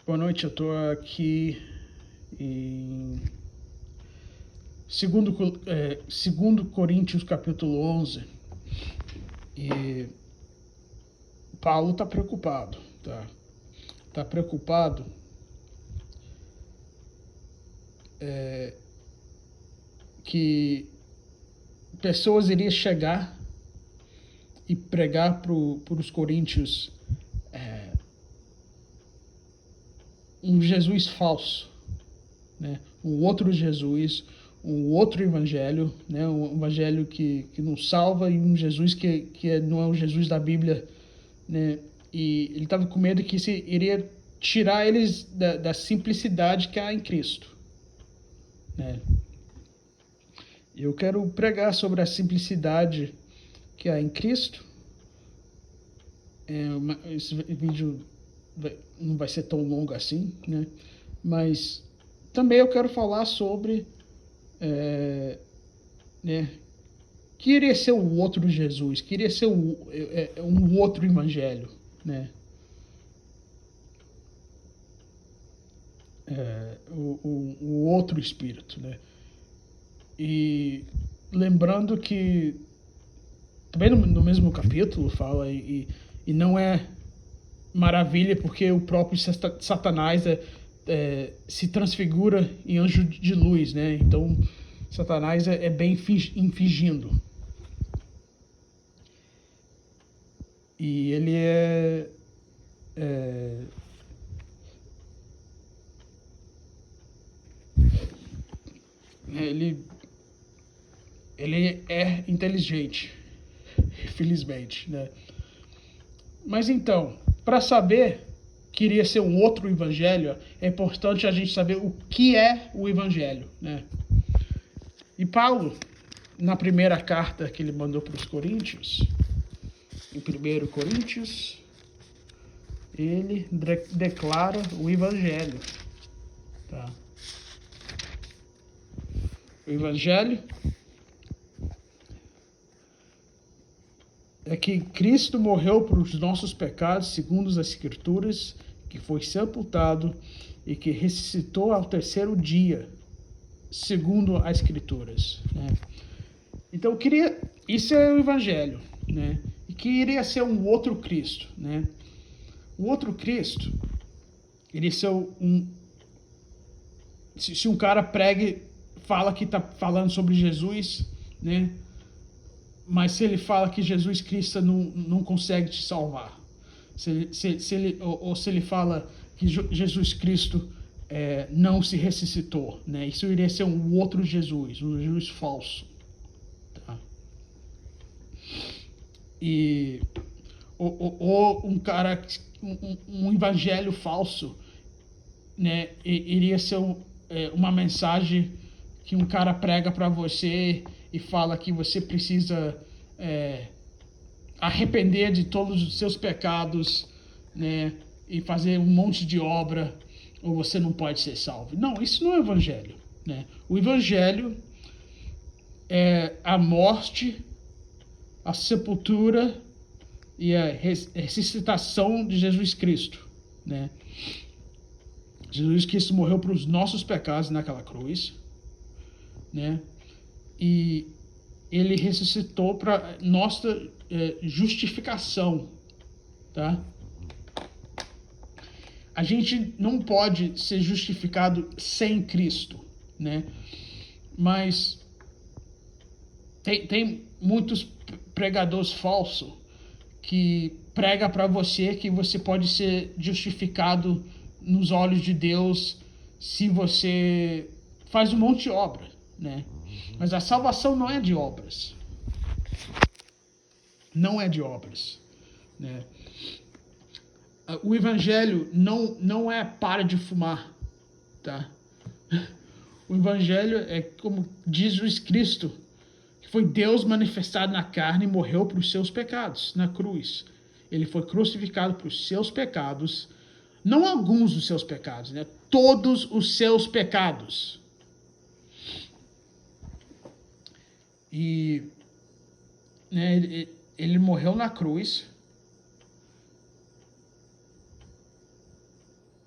Boa noite, eu estou aqui em segundo Coríntios capítulo 11 e Paulo está preocupado, tá? Está preocupado que pessoas iriam chegar e pregar para os coríntios um Jesus falso, né? Um outro Jesus, um outro evangelho, né? Um evangelho que não salva e um Jesus que não é o Jesus da Bíblia, né? E ele estava com medo que isso iria tirar eles da simplicidade que há em Cristo, né? Eu quero pregar sobre a simplicidade que há em Cristo. Esse vídeo não vai ser tão longo assim, né? Mas também eu quero falar sobre, né, que iria ser um outro Jesus, que iria ser um outro evangelho, né? O outro espírito, né? E lembrando que também no mesmo capítulo fala e não é maravilha porque o próprio Satanás se transfigura em anjo de luz, né? Então Satanás é bem fingindo. E ele ele ele é inteligente, infelizmente, né? Mas então, para saber que iria ser um outro evangelho, é importante a gente saber o que é o evangelho, né? E Paulo, na primeira carta que ele mandou para os Coríntios, em 1 Coríntios, ele declara o evangelho, tá? O evangelho é que Cristo morreu por os nossos pecados, segundo as Escrituras, que foi sepultado e que ressuscitou ao terceiro dia, segundo as Escrituras, né? Então, isso é o Evangelho, né? E que iria ser um outro Cristo, né? O outro Cristo iria ser se um cara fala que está falando sobre Jesus, né? Mas se ele fala que Jesus Cristo não consegue te salvar, se ele fala que Jesus Cristo não se ressuscitou, né? Isso iria ser um outro Jesus, um Jesus falso, tá? E ou um cara, um evangelho falso, né? Iria ser uma mensagem que um cara prega para você e fala que você precisa arrepender de todos os seus pecados, né? E fazer um monte de obra, ou você não pode ser salvo. Não, isso não é evangelho, né? O evangelho é a morte, a sepultura e a ressuscitação de Jesus Cristo, né? Jesus Cristo morreu para os nossos pecados naquela cruz, né? E ele ressuscitou para nossa justificação, tá? A gente não pode ser justificado sem Cristo, né? Mas tem muitos pregadores falsos que prega para você que você pode ser justificado nos olhos de Deus se você faz um monte de obra, né? Mas a salvação não é de obras. Não é de obras, né? O evangelho não é para de fumar, tá? O evangelho é como diz Jesus Cristo, que foi Deus manifestado na carne e morreu por seus pecados na cruz. Ele foi crucificado por seus pecados, não alguns dos seus pecados, né? Todos os seus pecados. E, né, ele morreu na cruz.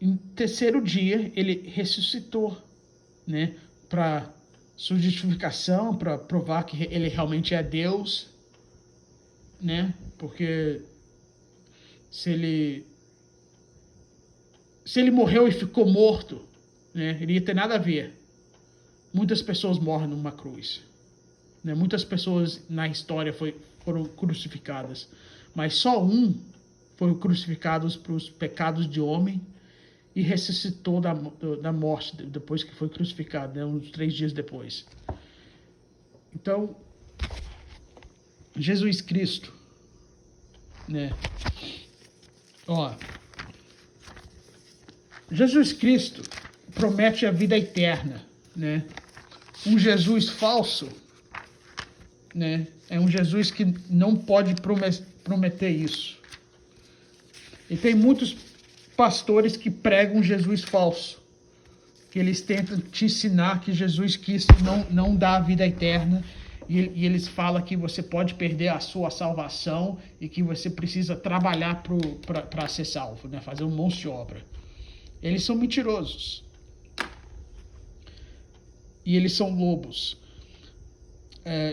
E em terceiro dia ele ressuscitou, né? Para sua justificação, para provar que ele realmente é Deus, né? Porque se ele morreu e ficou morto, né? Ele ia ter nada a ver. Muitas pessoas morrem numa cruz, né? Muitas pessoas na história foram crucificadas, mas só um foi crucificado para os pecados de homem e ressuscitou da morte depois que foi crucificado, né? Uns 3 dias depois. Então, Jesus Cristo, né? Ó, Jesus Cristo promete a vida eterna, né? Um Jesus falso, né? É um Jesus que não pode prometer isso. E tem muitos pastores que pregam Jesus falso, que eles tentam te ensinar que Jesus Cristo não dá a vida eterna, e eles falam que você pode perder a sua salvação e que você precisa trabalhar para ser salvo, né? Fazer um monte de obra. Eles são mentirosos. E eles são lobos.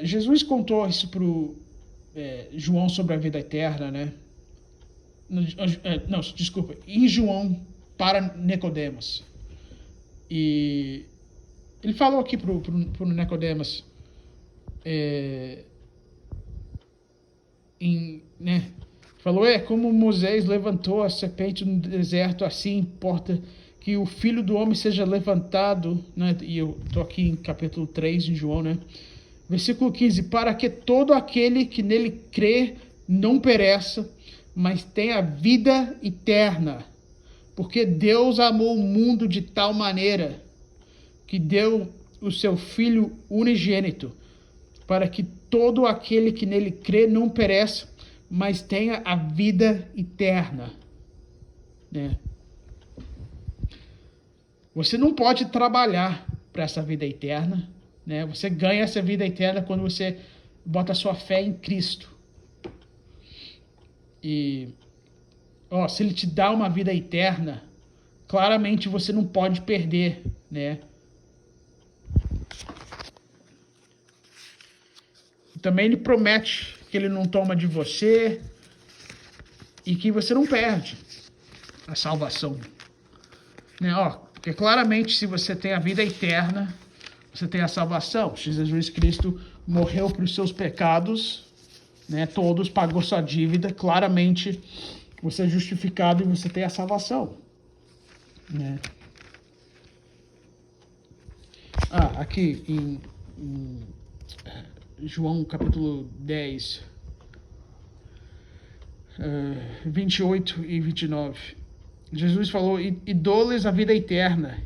Jesus contou isso para João sobre a vida eterna, né? Não, desculpa. Em João para Nicodemos. E ele falou aqui para o Nicodemos, né? Falou, como Moisés levantou a serpente no deserto, assim importa que o Filho do Homem seja levantado, né? E eu estou aqui em capítulo 3 de João, né? Versículo 15, para que todo aquele que nele crê não pereça, mas tenha vida eterna. Porque Deus amou o mundo de tal maneira que deu o seu Filho unigênito, para que todo aquele que nele crê não pereça, mas tenha a vida eterna, né? Você não pode trabalhar para essa vida eterna, né? Você ganha essa vida eterna quando você bota a sua fé em Cristo. E se ele te dá uma vida eterna, claramente você não pode perder, né? Também ele promete que ele não toma de você e que você não perde a salvação, né? Porque claramente se você tem a vida eterna, você tem a salvação. Se Jesus Cristo morreu para os seus pecados, né? Todos, pagou sua dívida, claramente você é justificado e você tem a salvação, né? Aqui em João capítulo 10, 28 e 29. Jesus falou, e dou-lhes a vida eterna,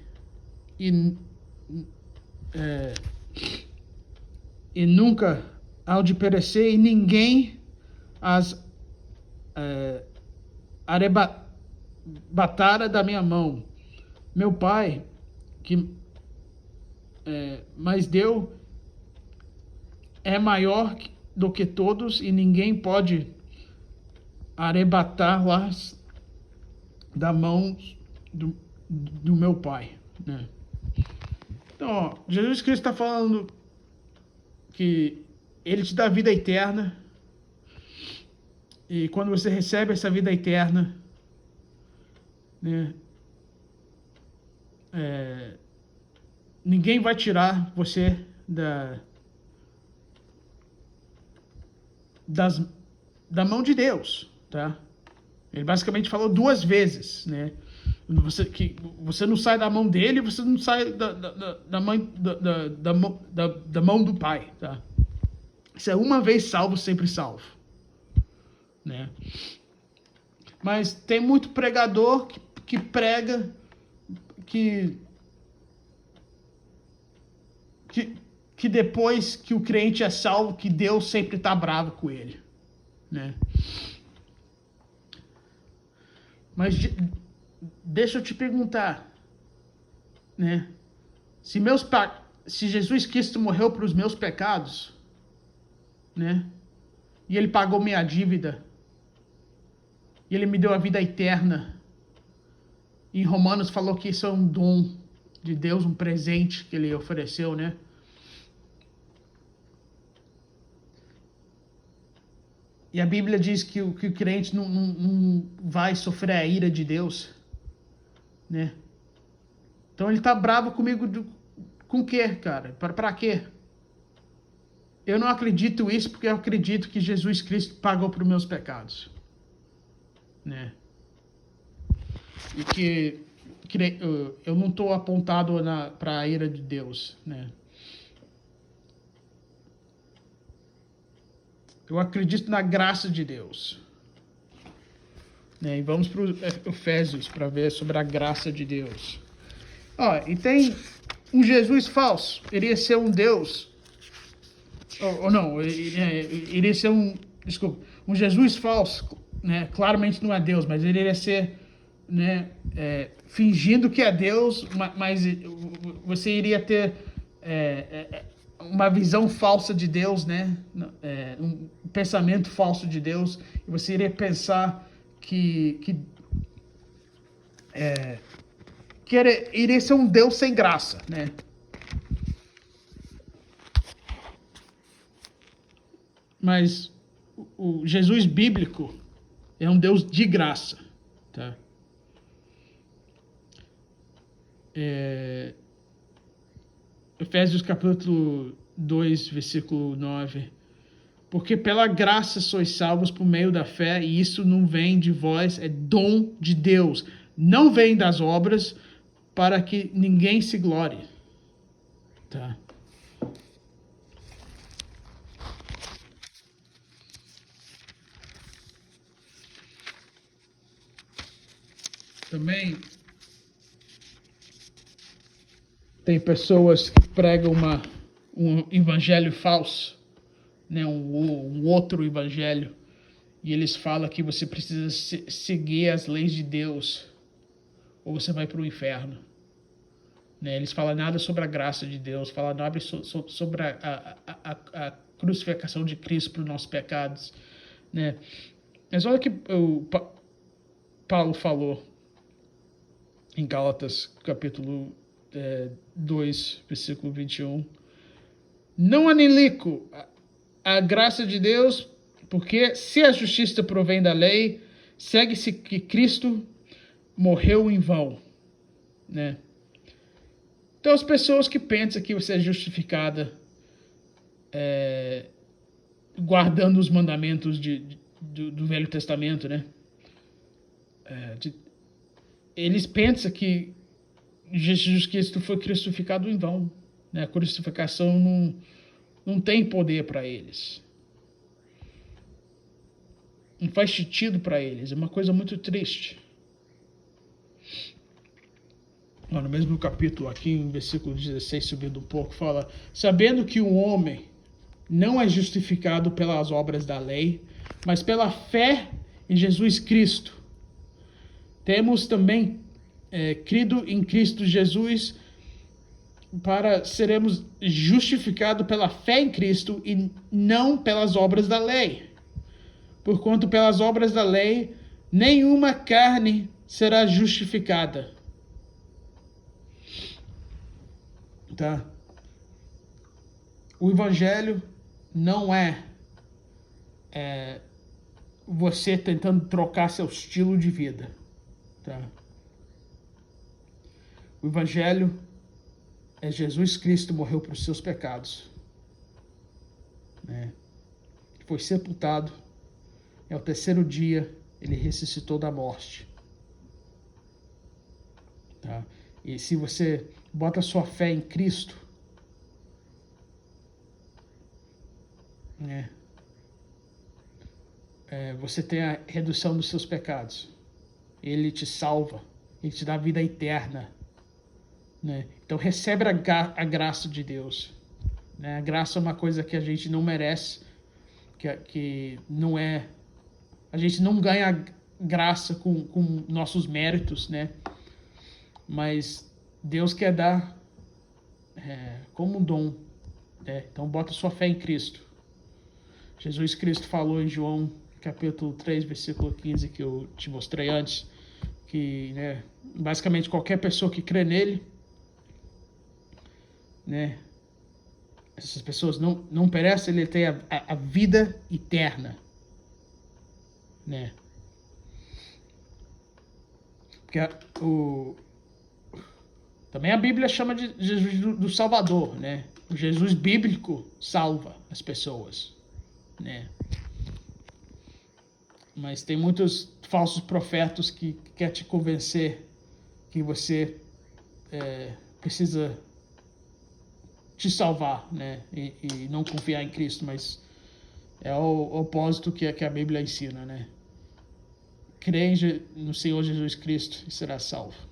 e nunca hão de perecer, e ninguém as arrebatara da minha mão. Meu Pai, que mas deu, é maior do que todos, e ninguém pode arrebatá-las da mão do meu Pai, né? Então, Jesus Cristo está falando que ele te dá vida eterna, e quando você recebe essa vida eterna, né, ninguém vai tirar você da mão de Deus, tá? Ele basicamente falou 2 vezes, né? Você não sai da mão dele, você não sai da mão do Pai, tá? Isso é uma vez salvo, sempre salvo, né? Mas tem muito pregador que prega que depois que o crente é salvo, que Deus sempre está bravo com ele, né? Mas deixa eu te perguntar, né? Se Jesus Cristo morreu para os meus pecados, né? E ele pagou minha dívida, e ele me deu a vida eterna, Em Romanos falou que isso é um dom de Deus, um presente que ele ofereceu, né? E a Bíblia diz que o crente não vai sofrer a ira de Deus, né? Então ele tá bravo comigo com o quê, cara? Pra quê? Eu não acredito isso porque eu acredito que Jesus Cristo pagou por meus pecados, né? E que eu não estou apontado para a ira de Deus, né? Eu acredito na graça de Deus, né? E vamos para o Efésios para ver sobre a graça de Deus. E tem um Jesus falso. Iria ser um Deus, ou não? Iria ser um Jesus falso, né? Claramente não é Deus, mas ele iria ser, né? Fingindo que é Deus, mas você iria ter uma visão falsa de Deus, né? Um pensamento falso de Deus, e você iria pensar que iria ser um Deus sem graça, né? Mas o Jesus bíblico é um Deus de graça, tá? Efésios capítulo 2, versículo 9. Porque pela graça sois salvos por meio da fé, e isso não vem de vós, é dom de Deus. Não vem das obras, para que ninguém se glorie. Tá? Também tem pessoas que pregam um evangelho falso, né? Um outro evangelho, e eles falam que você precisa seguir as leis de Deus ou você vai para o inferno, né? Eles falam nada sobre a graça de Deus, falam nada sobre a crucificação de Cristo para os nossos pecados, né? Mas olha o que Paulo falou em Gálatas capítulo 2, versículo 21. Não anilico a graça de Deus, porque se a justiça provém da lei, segue-se que Cristo morreu em vão, né? Então as pessoas que pensam que você é justificada guardando os mandamentos do Velho Testamento, né? Eles pensam que Jesus Cristo foi crucificado em vão, né? A crucificação não tem poder para eles. Não faz sentido para eles. É uma coisa muito triste. No mesmo capítulo, aqui em versículo 16, subindo um pouco, fala: sabendo que o homem não é justificado pelas obras da lei, mas pela fé em Jesus Cristo. Temos também crido em Cristo Jesus para seremos justificados pela fé em Cristo e não pelas obras da lei. Porquanto pelas obras da lei nenhuma carne será justificada. Tá? O evangelho não é você tentando trocar seu estilo de vida. Tá? O evangelho é Jesus Cristo morreu por seus pecados, né? Foi sepultado, e ao terceiro dia ele ressuscitou da morte. Tá? E se você bota sua fé em Cristo, né, você tem a redução dos seus pecados. Ele te salva, ele te dá vida eterna, né? Então recebe a graça de Deus, né? A graça é uma coisa que a gente não merece, que não é, a gente não ganha graça com nossos méritos, né? Mas Deus quer dar como um dom, né? Então bota sua fé em Cristo. Jesus Cristo falou em João capítulo 3, versículo 15, que eu te mostrei antes, que, né, basicamente qualquer pessoa que crê nele, né, essas pessoas não perecem, ele tem a vida eterna, né? Porque também a Bíblia chama de Jesus do Salvador, né? O Jesus bíblico salva as pessoas, né? Mas tem muitos falsos profetas que quer te convencer que você precisa te salvar, né? E não confiar em Cristo, mas é o opósito que a Bíblia ensina, né? Crê no Senhor Jesus Cristo e será salvo.